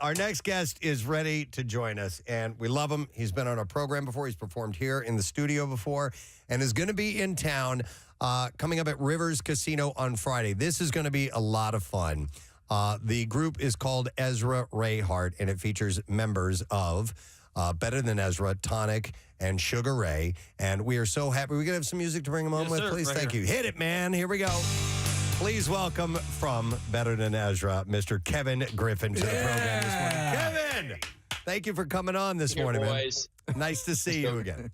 Our next guest is ready to join us, and we love him. He's been on our program before. He's performed here in the studio before, and is going to be in town coming up at Rivers Casino on Friday. This is going to be a lot of fun. The group is called Ezra Ray Hart, and it features members of Better Than Ezra, Tonic, and Sugar Ray. And we are so happy. We going to have some music to bring them on with, please? Thank you. Hit it, man. Here we go. Please welcome from Better Than Ezra, Mr. Kevin Griffin to the program this morning. Kevin, thank you for coming on this morning, boys. man. Nice to see you again.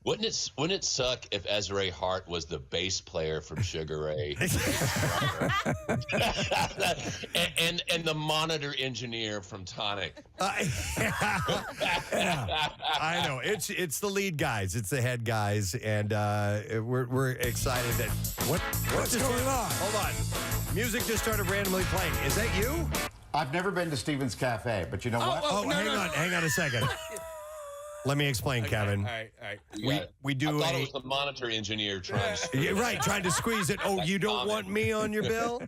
Wouldn't it suck if Ezra Ray Hart was the bass player from Sugar Ray and the monitor engineer from Tonic? I know it's the lead guys, it's the head guys, and we're excited that what's going on? Hold on, music just started randomly playing. Is that you? I've never been to Stephen's Cafe, but you know what? Hang on a second. Let me explain, Kevin. All right. We do. I thought it was the monitor engineer trying to. Trying to squeeze it. Oh, you don't want me on your bill?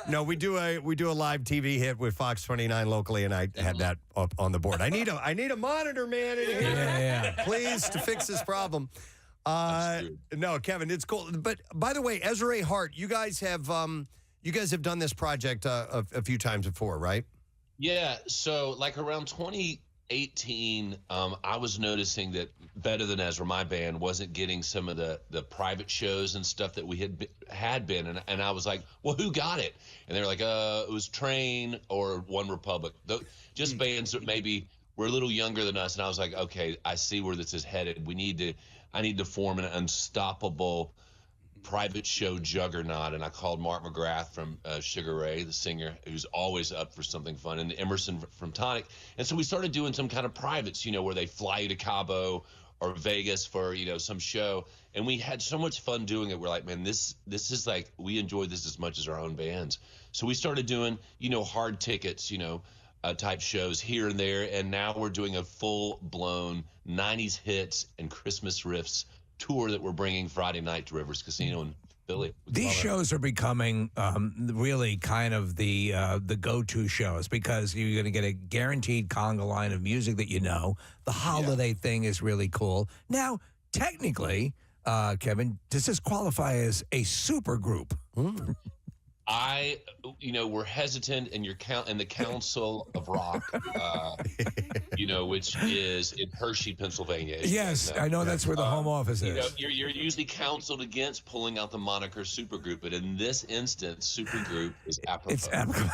No, we do a live TV hit with Fox 29 locally, and I had that up on the board. I need a monitor man in here, please, to fix this problem. No, Kevin, it's cool. But by the way, Ezra Ray Hart, you guys have done this project a few times before, right? Yeah. So like around 2018, I was noticing that Better Than Ezra, my band, wasn't getting some of the private shows and stuff that we had been, and I was like, well, who got it? And they were like, it was Train or One Republic, just bands that maybe were a little younger than us. And I was like, okay, I see where this is headed. I need to form an unstoppable private show juggernaut, and I called Mark McGrath from Sugar Ray, the singer, who's always up for something fun, and Emerson from Tonic. And so we started doing some kind of privates, where they fly you to Cabo or Vegas for, some show. And we had so much fun doing it. We're like, man, this is like, we enjoy this as much as our own bands. So we started doing, hard tickets, type shows here and there. And now we're doing a full-blown 90s hits and Christmas riffs tour that we're bringing Friday night to Rivers Casino in Philly. These shows are becoming really kind of the go-to shows, because you're going to get a guaranteed conga line of music that you know. The holiday thing is really cool. Now, technically, Kevin, does this qualify as a super group? We're hesitant in the Council of Rock, which is in Hershey, Pennsylvania. Yes, I know that's where the home office is. You're usually counseled against pulling out the moniker supergroup, but in this instance, supergroup is apropos. It's apropos.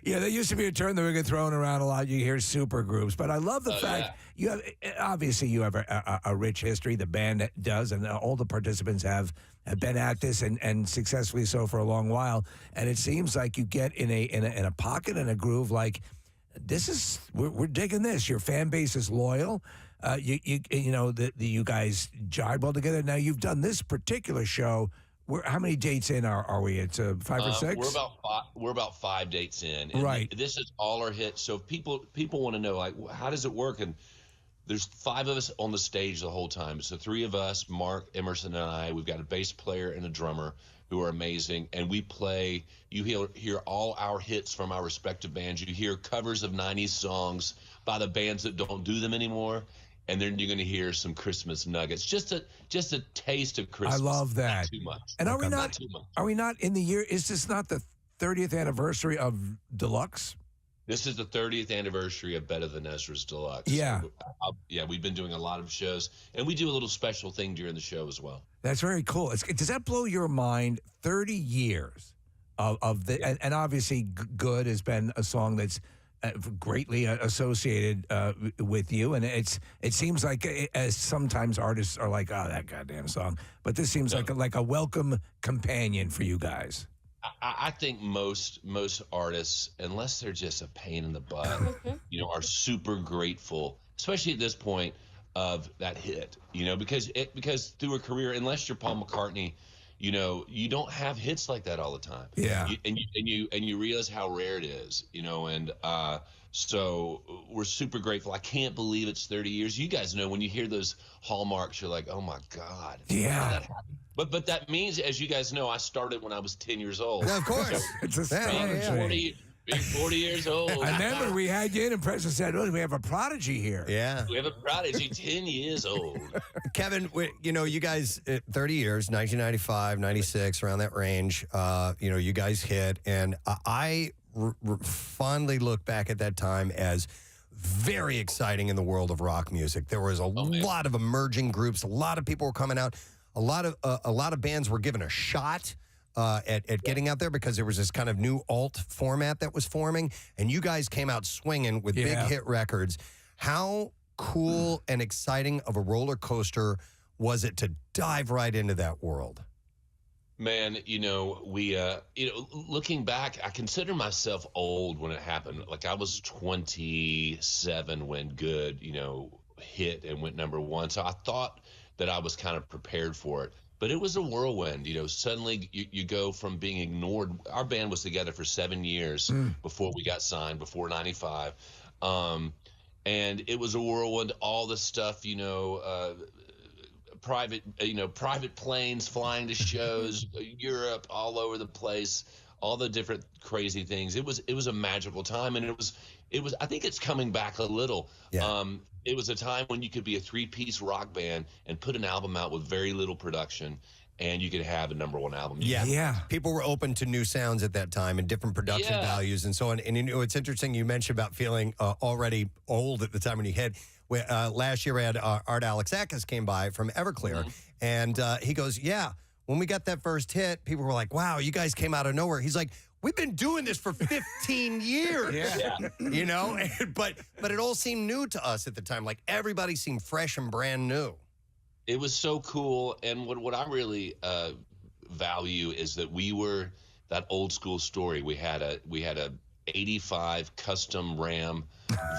Yeah, there used to be a term that we get thrown around a lot. You hear supergroups, but I love the fact you have a rich history. The band does, and all the participants have been at this and successfully so for a long while. And it seems like you get in a pocket and a groove. Like, we're digging this. Your fan base is loyal. You guys jive well together. Now you've done this particular show. How many dates in are we? It's 5 or 6. We're about 5 dates in. And right. This is all our hits. So if people want to know, like, how does it work? And there's 5 of us on the stage the whole time. So 3 of us, Mark, Emerson, and I. We've got a bass player and a drummer who are amazing. And we play, you hear all our hits from our respective bands. You hear covers of 90s songs by the bands that don't do them anymore. And then you're going to hear some Christmas nuggets. Just a taste of Christmas. I love that. Not too much. And not too much. Are we not in the year? Is this not the 30th anniversary of Deluxe? This is the 30th anniversary of Better Than Ezra's Deluxe. Yeah. So, we've been doing a lot of shows, and we do a little special thing during the show as well. That's very cool. Does that blow your mind? 30 years of the, and obviously Good has been a song that's greatly associated with you, and it seems like, as sometimes artists are like, oh, that goddamn song, but this seems like a welcome companion for you guys. I think most artists, unless they're just a pain in the butt, are super grateful, especially at this point, of that hit. Because through a career, unless you're Paul McCartney, you don't have hits like that all the time. Yeah. And you realize how rare it is. So we're super grateful. I can't believe it's 30 years. You guys know when you hear those hallmarks, you're like, oh my God. Yeah. How did that happen? But that means, as you guys know, I started when I was 10 years old. Yeah, of course. It's a strange Being 40 years old. I remember we had you in and Preston said, "Oh, we have a prodigy here." Yeah. We have a prodigy 10 years old. Kevin, you guys, 30 years, 1995, 96, around that range, you guys hit. And I fondly look back at that time as very exciting in the world of rock music. There was a lot of emerging groups. A lot of people were coming out. A lot of bands were given a shot at getting out there because there was this kind of new alt format that was forming. And you guys came out swinging with big hit records. How cool and exciting of a roller coaster was it to dive right into that world? Man, we, looking back, I consider myself old when it happened. Like I was 27 when Good, hit and went #1. So I thought that I was kind of prepared for it. But it was a whirlwind. Suddenly you go from being ignored. Our band was together for 7 years before we got signed, before 95. And it was a whirlwind. All the stuff, private planes flying to shows, Europe, all over the place, all the different crazy things. It was a magical time, and it was. I think it's coming back a little. Yeah. It was a time when you could be a 3-piece rock band and put an album out with very little production, and you could have a #1 album. Yeah. People were open to new sounds at that time and different production values and so on. And it's interesting you mentioned about feeling already old at the time when you hit. Last year we had Art Alexakis came by from Everclear, and he goes, when we got that first hit, people were like, wow, you guys came out of nowhere. He's like, we've been doing this for 15 years. But it all seemed new to us at the time. Like everybody seemed fresh and brand new. It was so cool. And what I really value is that we were that old school story. We had a 85 custom Ram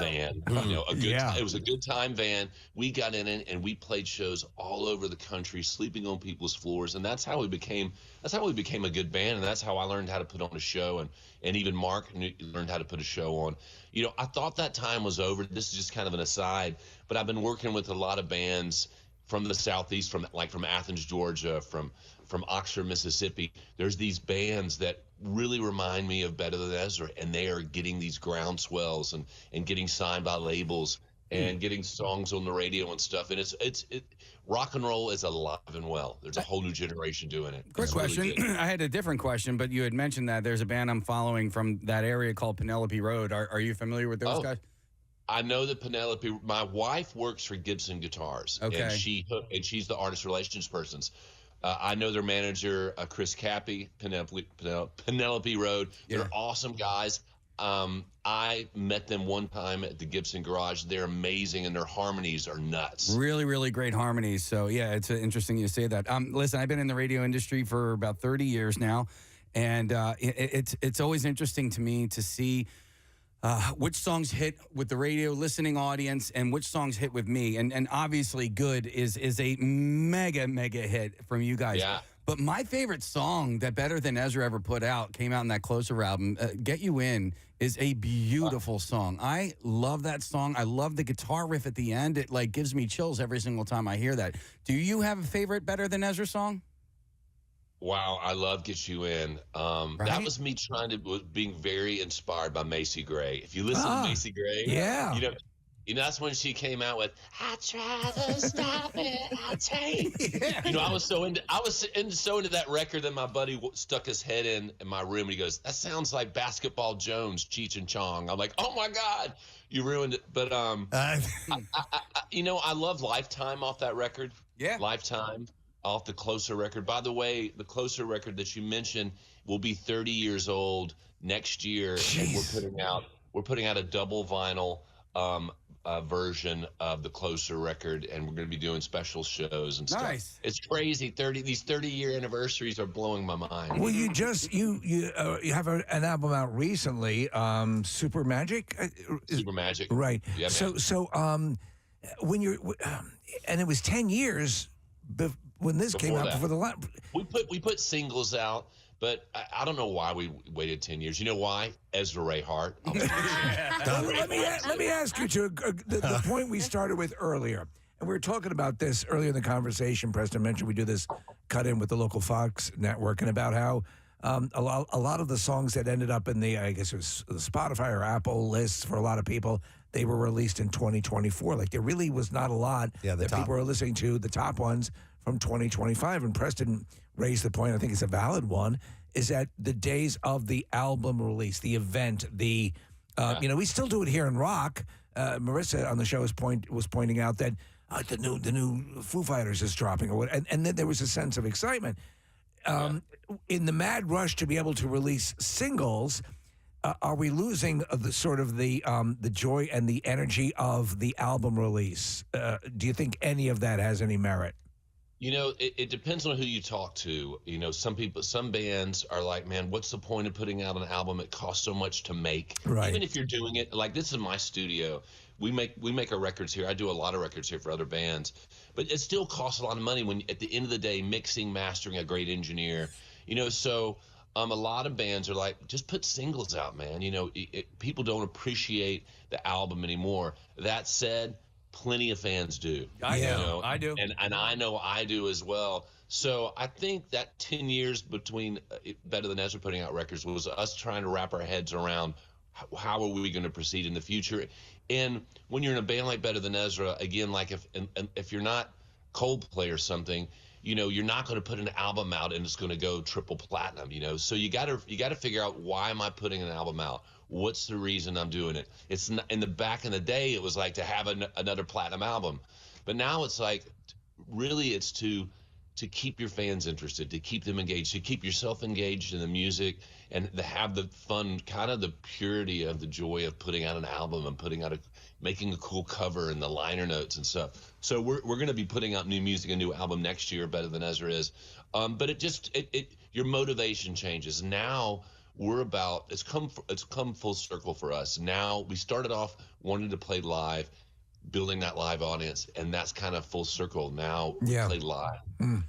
van, it was a good time van. We got in it and we played shows all over the country, sleeping on people's floors, and that's how we became a good band, and that's how I learned how to put on a show, and even Mark learned how to put a show on. I thought that time was over. This is just kind of an aside, but I've been working with a lot of bands from the Southeast, from Athens, Georgia, from Oxford, Mississippi. There's these bands that really remind me of Better Than Ezra, and they are getting these groundswells and getting signed by labels and getting songs on the radio and stuff. And it's rock and roll is alive and well. There's a whole new generation doing it. Quick question. Really I had a different question, but you had mentioned that there's a band I'm following from that area called Penelope Road. Are you familiar with those guys? I know that Penelope. My wife works for Gibson Guitars, and she's the artist relations person. I know their manager, Chris Cappy, Penelope Road. They're awesome guys. I met them one time at the Gibson Garage. They're amazing, and their harmonies are nuts. Really, really great harmonies. So, yeah, it's interesting you say that. Listen, I've been in the radio industry for about 30 years now, and it's always interesting to me to see which songs hit with the radio listening audience and which songs hit with me. And obviously Good is a mega hit from you guys. Yeah. But my favorite song that Better Than Ezra ever put out came out in that Closer album. Get You In is a beautiful song. I love that song. I love the guitar riff at the end. It gives me chills every single time I hear that. Do you have a favorite Better Than Ezra song? Wow, I love Get You In. That was me being very inspired by Macy Gray. If you listen to Macy Gray, that's when she came out with "I try to stop it, I take." I was so into that record that my buddy stuck his head in my room and he goes, "That sounds like Basketball Jones, Cheech and Chong." I'm like, "Oh my God, you ruined it!" But I love Lifetime off that record. Yeah, Lifetime. Off the Closer record. By the way, the Closer record that you mentioned will be 30 years old next year. Jeez. And we're putting out a double vinyl version of the Closer record, and we're going to be doing special shows and stuff. Nice. It's crazy. These 30-year anniversaries are blowing my mind. Well, you have an album out recently, Super Magic. Super Magic. Right. Yeah, so when you're and it was 10 years. When this came out before the last, we put singles out, but I don't know why we waited 10 years. You know why? Ezra Ray Hart. Let me ask you to the point we started with earlier, and we were talking about this earlier in the conversation. Preston mentioned we do this cut in with the local Fox network, and about how a lot of the songs that ended up in the, I guess it was the Spotify or Apple lists for a lot of people, they were released in 2024. Like there really was not a lot that people were listening to, the top ones from 2025. And Preston raised the point, I think it's a valid one, is that the days of the album release, the event, we still do it here in rock. Marissa on the show was pointing out that the new Foo Fighters is dropping, or what, and then there was a sense of excitement. In the mad rush to be able to release singles, are we losing the joy and the energy of the album release? Do you think any of that has any merit? It depends on who you talk to. Some bands are like, man, what's the point of putting out an album? It costs so much to make. Right. Even if you're doing it, like this is my studio. We make our records here. I do a lot of records here for other bands, but it still costs a lot of money when at the end of the day, mixing, mastering, a great engineer, so a lot of bands are like, just put singles out, man. People don't appreciate the album anymore. That said, plenty of fans do. I do. And I know I do as well. So I think that 10 years between Better Than Ezra putting out records was us trying to wrap our heads around how are we going to proceed in the future. And when you're in a band like Better Than Ezra, again, like if you're not Coldplay or something, you're not going to put an album out and it's going to go triple platinum, So you got to figure out, why am I putting an album out? What's the reason I'm doing it? It's not, back in the day, it was like to have another platinum album, but now it's like, really, it's to keep your fans interested, to keep them engaged, to keep yourself engaged in the music, and to have the fun, kind of the purity of the joy of putting out an album and making a cool cover and the liner notes and stuff. So we're going to be putting out new music, a new album next year, Better Than Ezra is. But your motivation changes. Now it's come full circle for us. Now we started off wanting to play live, building that live audience, and that's kind of full circle. Now we play live.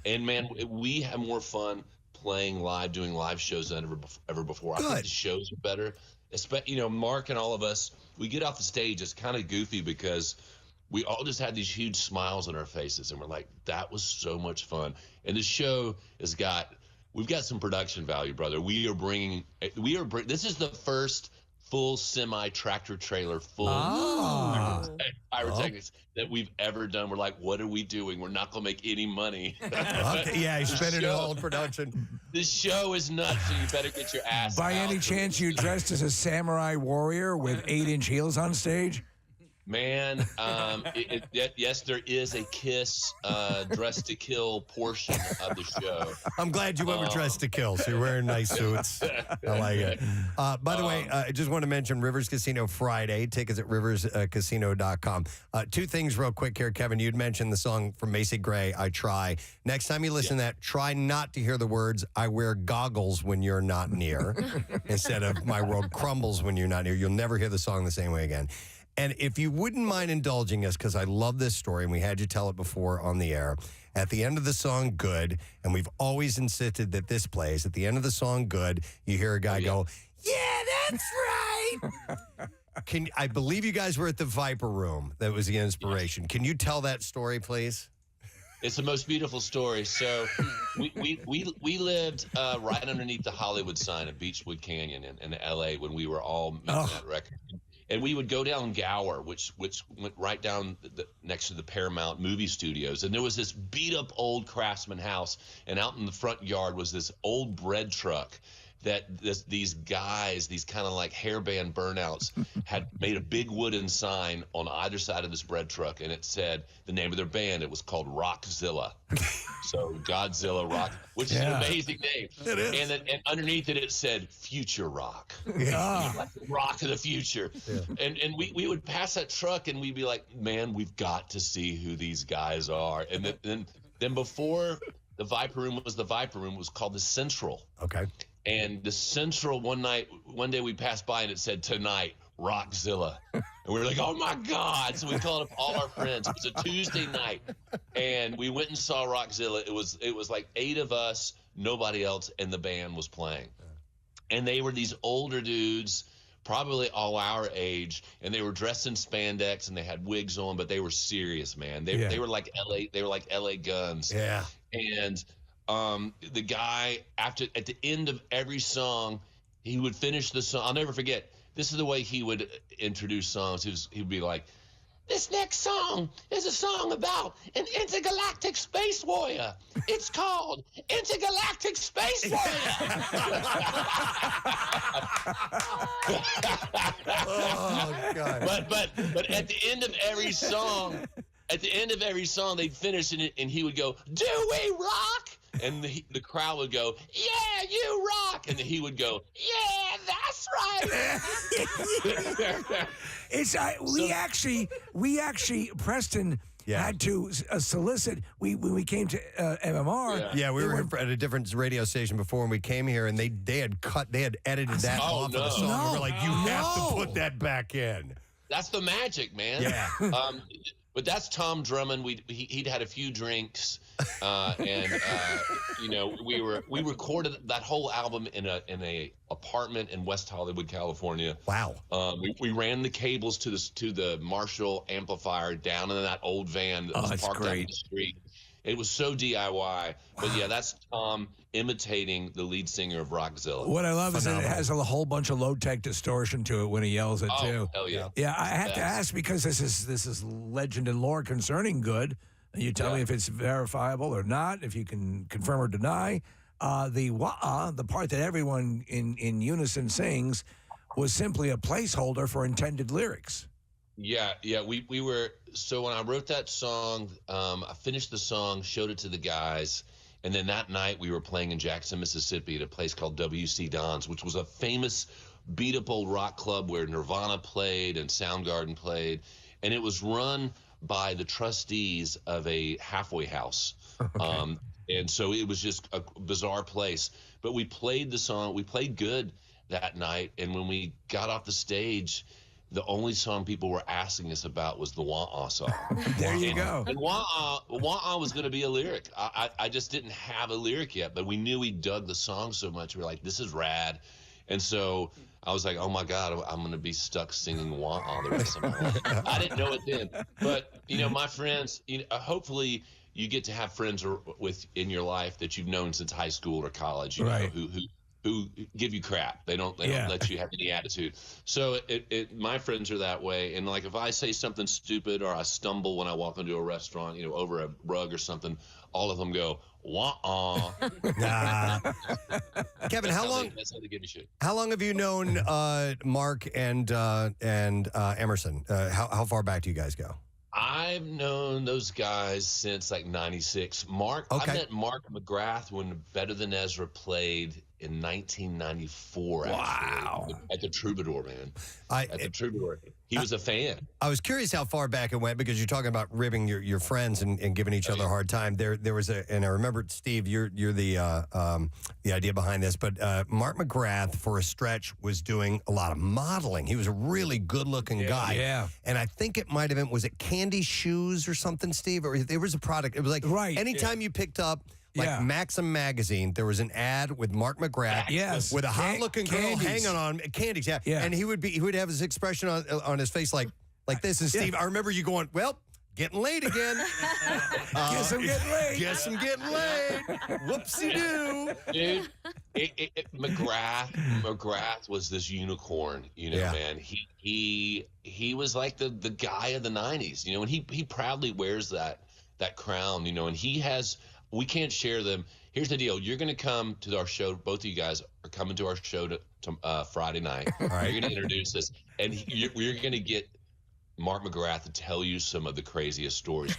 And man, we have more fun playing live, doing live shows than ever before. I think the shows are better. Mark and all of us, we get off the stage, it's kind of goofy because we all just had these huge smiles on our faces, and we're like, that was so much fun. And the show we've got some production value, brother. This is the first full semi-tractor trailer, pyrotechnics that we've ever done. We're like, what are we doing? We're not going to make any money. Okay, yeah, he's spending it all in production. This show is nuts, so you better get your ass By out. any chance you dressed as a samurai warrior with 8-inch heels on stage? Man, yes, there is a Kiss Dress to Kill portion of the show. I'm glad you went with Dress to Kill, so you're wearing nice suits. I like it. By the way, I just want to mention Rivers Casino Friday. Tickets at riverscasino.com. Two things real quick here, Kevin. You'd mentioned the song from Macy Gray, I Try. Next time you listen to that, try not to hear the words, I wear goggles when you're not near, instead of my world crumbles when you're not near. You'll never hear the song the same way again. And if you wouldn't mind indulging us, because I love this story, and we had you tell it before on the air, at the end of the song, Good, and we've always insisted that this plays, at the end of the song, Good, you hear a guy go, yeah, that's right. I believe you guys were at the Viper Room. That was the inspiration. Can you tell that story, please? It's the most beautiful story. So we lived right underneath the Hollywood sign at Beechwood Canyon in L.A. when we were all making that record. And we would go down Gower, which went right down next to the Paramount movie studios. And there was this beat-up old Craftsman house. And out in the front yard was this old bread truck that these guys, these kind of like hairband burnouts, had made a big wooden sign on either side of this bread truck. And it said the name of their band. It was called Rockzilla. So Godzilla Rock, which is an amazing name. It is. And underneath it said Future Rock. Yeah. Like the rock of the future. Yeah. And we would pass that truck and we'd be like, man, we've got to see who these guys are. And then before the Viper Room was the Viper Room, it was called the Central. Okay. And the Central, one day we passed by and it said, tonight, Rockzilla. And we were like, oh my God. So we called up all our friends. It was a Tuesday night. And we went and saw Rockzilla. It was like 8 of us, nobody else, and the band was playing. And they were these older dudes, probably all our age, and they were dressed in spandex and they had wigs on, but they were serious, man. They were like LA Guns. Yeah. And the guy at the end of every song, he would finish the song. I'll never forget. This is the way he would introduce songs. He'd be like, "This next song is a song about an intergalactic space warrior. It's called Intergalactic Space Warrior." Oh God! But at the end of every song, they'd finish it, and he would go, "Do we rock?" And the crowd would go, "Yeah, you rock." And he would go, "Yeah, that's right." We actually, Preston had to solicit. When we came to MMR. Yeah, we were at a different radio station before, and we came here, and they had edited that off of the song. No. We were like, "You have to put that back in." That's the magic, man. Yeah. But that's Tom Drummond. He'd had a few drinks, and we recorded that whole album in a apartment in West Hollywood, California. Wow. We ran the cables to the Marshall amplifier down in that old van that was parked out in the street. It was so DIY. But yeah, that's Tom imitating the lead singer of Rockzilla. What I love is that it has a whole bunch of low-tech distortion to it when he yells it too. Hell yeah. Yeah, I have to ask because this is legend and lore concerning good. And you tell me if it's verifiable or not, if you can confirm or deny. The wah, the part that everyone in unison sings, was simply a placeholder for intended lyrics. Yeah. We were, so when I wrote that song, I finished the song, showed it to the guys, and then that night we were playing in Jackson, Mississippi at a place called WC Don's, which was a famous beat-up old rock club where Nirvana played and Soundgarden played, and it was run by the trustees of a halfway house. Okay. And so it was just a bizarre place. But we played the song, we played good that night, and when we got off the stage, the only song people were asking us about was the Wah-Ah song. There you go. And Wah-Ah was going to be a lyric. I just didn't have a lyric yet, but we knew we dug the song so much. We were like, this is rad. And so I was like, oh my God, I'm going to be stuck singing Wah-Ah the rest of my life. I didn't know it then. But, my friends, hopefully you get to have friends in your life that you've known since high school or college, right. who give you crap. They don't let you have any attitude. So my friends are that way. And like if I say something stupid or I stumble when I walk into a restaurant, over a rug or something, all of them go, wah-ah. Kevin, that's how they give me shit. How long have you known Mark and Emerson? How far back do you guys go? I've known those guys since like 96. I met Mark McGrath when Better Than Ezra played in 1994. Wow. Actually, at the Troubadour, man. At the Troubadour. He was a fan. I was curious how far back it went because you're talking about ribbing your friends and giving each other a hard time. There was and I remember, Steve, you're the idea behind this, but Mark McGrath for a stretch was doing a lot of modeling. He was a really good-looking guy. Yeah. And I think it might have been, was it Candy Shoes or something, Steve? Or there was a product. It was like anytime you picked up Maxim magazine, there was an ad with Mark McGrath with a hot-looking girl hanging on candies. Yeah. And he would have his expression on his face like this. And Steve, I remember you going, well, getting late again. Guess I'm getting late. Guess I'm getting late. Whoopsie-doo. Dude, McGrath was this unicorn, man. He was like the guy of the 90s, and he proudly wears that crown, and he has. We can't share them. Here's the deal. You're going to come to our show. Both of you guys are coming to our show to Friday night. All right. You're going to introduce us, and we're going to get Mark McGrath to tell you some of the craziest stories.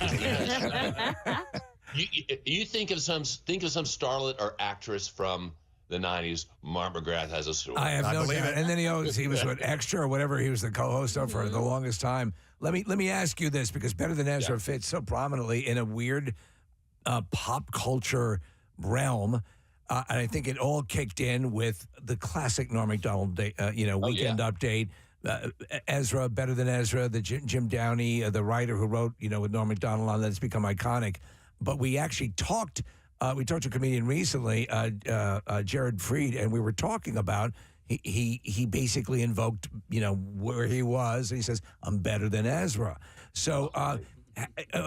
You think of some starlet or actress from the 90s, Mark McGrath has a story. I have no doubt. And then he was what, extra or whatever. He was the co-host of for the longest time. Let me ask you this, because Better Than Ezra fits so prominently in a weird pop culture realm, and I think it all kicked in with the classic Norm Macdonald, Weekend Update. Ezra, Better Than Ezra, the Jim Downey, the writer who wrote, with Norm Macdonald on that's become iconic. But we actually talked. We talked to a comedian recently, Jared Freed, and we were talking about he basically invoked, where he was, and he says, "I'm better than Ezra." So.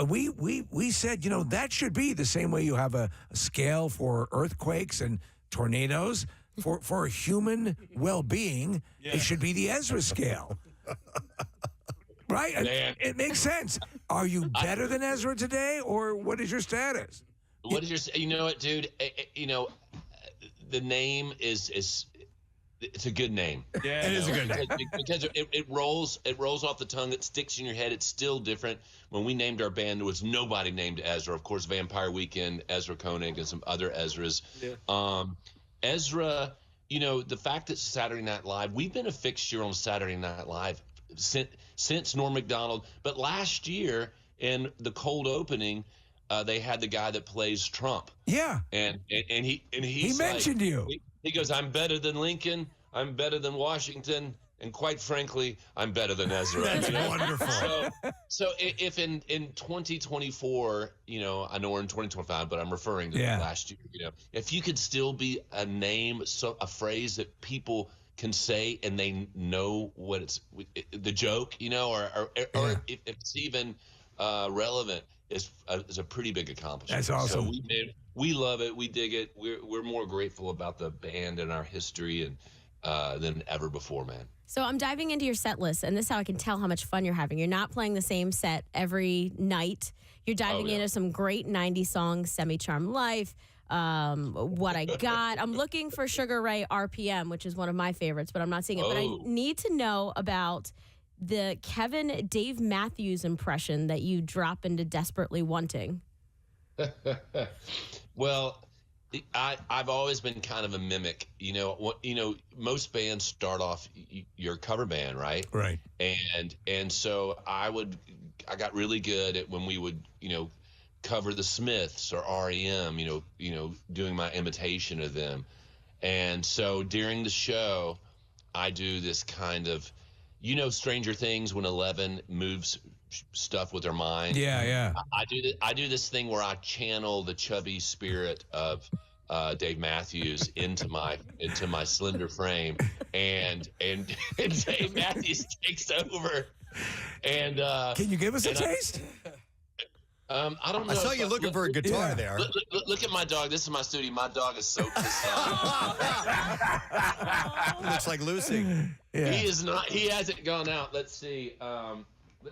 we said, that should be the same way you have a scale for earthquakes and tornadoes. For human well-being, it should be the Ezra scale. Right? It makes sense. Are you better than Ezra today, or what is your status? What is your? You know what, dude? The name is it's a good name. Yeah, it is a good name because it rolls off the tongue. It sticks in your head. It's still different. When we named our band, there was nobody named Ezra. Of course, Vampire Weekend, Ezra Koenig, and some other Ezras. Yeah. Ezra, the fact that Saturday Night Live, we've been a fixture on Saturday Night Live since Norm Macdonald. But last year in the cold opening, they had the guy that plays Trump. Yeah. And he mentioned you. He goes, I'm better than Lincoln. I'm better than Washington. And quite frankly, I'm better than Ezra. That's wonderful. So if in 2024, I know we're in 2025, but I'm referring to last year, if you could still be a name, a phrase that people can say and they know what it's the joke, or if it's even relevant, is a pretty big accomplishment. That's awesome. So we love it. We dig it. We're more grateful about the band and our history than ever before, man. So I'm diving into your set list, and this is how I can tell how much fun you're having. You're not playing the same set every night. You're diving into some great 90s songs, Semi-Charmed Life, What I Got. I'm looking for Sugar Ray RPM, which is one of my favorites, but I'm not seeing it. But I need to know about the Kevin Dave Matthews impression that you drop into Desperately Wanting. Well, I've always been kind of a mimic. Most bands start off your cover band, right? Right. And so I got really good at when we would cover the Smiths or REM. Doing my imitation of them. And so during the show, I do this kind of, Stranger Things when Eleven moves stuff with her mind. Yeah. I do this thing where I channel the chubby spirit of Dave Matthews into my slender frame, and Dave Matthews takes over. And can you give us a taste? I don't know. I saw you looking for a guitar there. Look at my dog. This is my studio. My dog is so pissed off. Looks like Lucy. Yeah. He is not. He hasn't gone out. Let's see.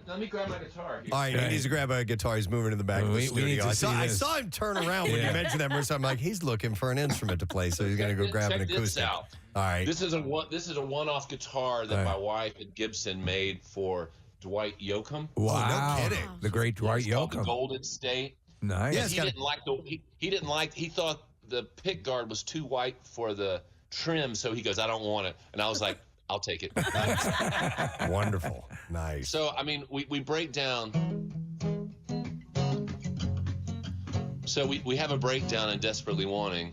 Let me grab my guitar. All right, he needs to grab a guitar. He's moving to the back of the studio. I saw him turn around when you mentioned that, Marissa. I'm like, he's looking for an instrument to play, so he's going to go grab an acoustic. Out. All right. This is a one-off guitar that my wife at Gibson made for Dwight Yoakam. Wow. No kidding. The great Dwight Yoakam. The Golden State. Nice. Yeah, he thought the pick guard was too white for the trim, so he goes, I don't want it. And I was like, I'll take it. Wonderful. Nice. So, we break down. So we have a breakdown in Desperately Wanting.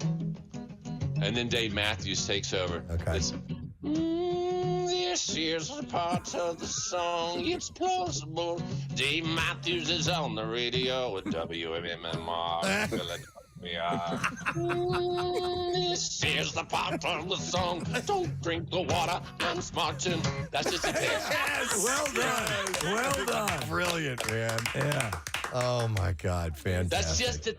And then Dave Matthews takes over. Okay. This is the part of the song. It's plausible. Dave Matthews is on the radio at WMMR. This is the part of the song. Don't drink the water. I'm smarting. That's just a taste. Yes. Well done. Well done. Brilliant, man. Yeah. Oh my God, fantastic. That's just a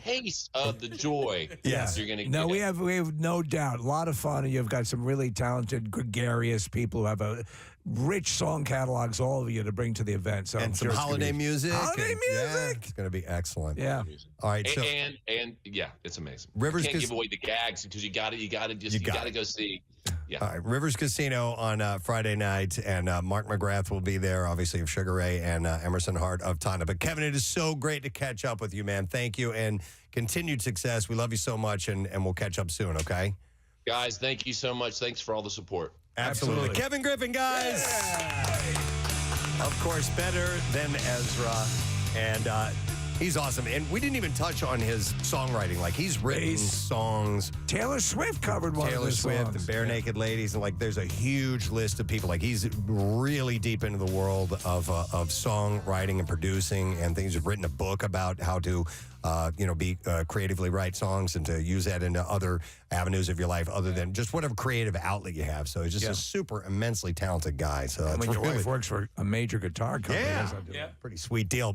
taste of the joy. Yes. You're gonna get. No, we have no doubt. A lot of fun, and you've got some really talented, gregarious people who have a rich song catalogs, all of you, to bring to the event. So and some holiday music. Holiday music. Yeah, it's going to be excellent. Yeah. All right. So and yeah, it's amazing. Rivers you can't give away the gags because you got to go see. Yeah. All right, Rivers Casino on Friday night, and Mark McGrath will be there, obviously, of Sugar Ray, and Emerson Hart of Tonic. But Kevin, it is so great to catch up with you, man. Thank you, and continued success. We love you so much, and we'll catch up soon, okay? Guys, thank you so much. Thanks for all the support. Absolutely. Kevin Griffin, guys. Of course, Better Than Ezra. And, He's awesome. And we didn't even touch on his songwriting. Like, he's written songs. Taylor Swift covered one of Taylor his Swift songs. and Bare Naked Ladies. And, like, there's a huge list of people. Like, he's really deep into the world of songwriting and producing and things. He's written a book about how to, creatively write songs and to use that into other avenues of your life other than just whatever creative outlet you have. So he's just a super immensely talented guy. So I it's mean, your really wife works for a major guitar company. Yeah. That's a pretty sweet deal.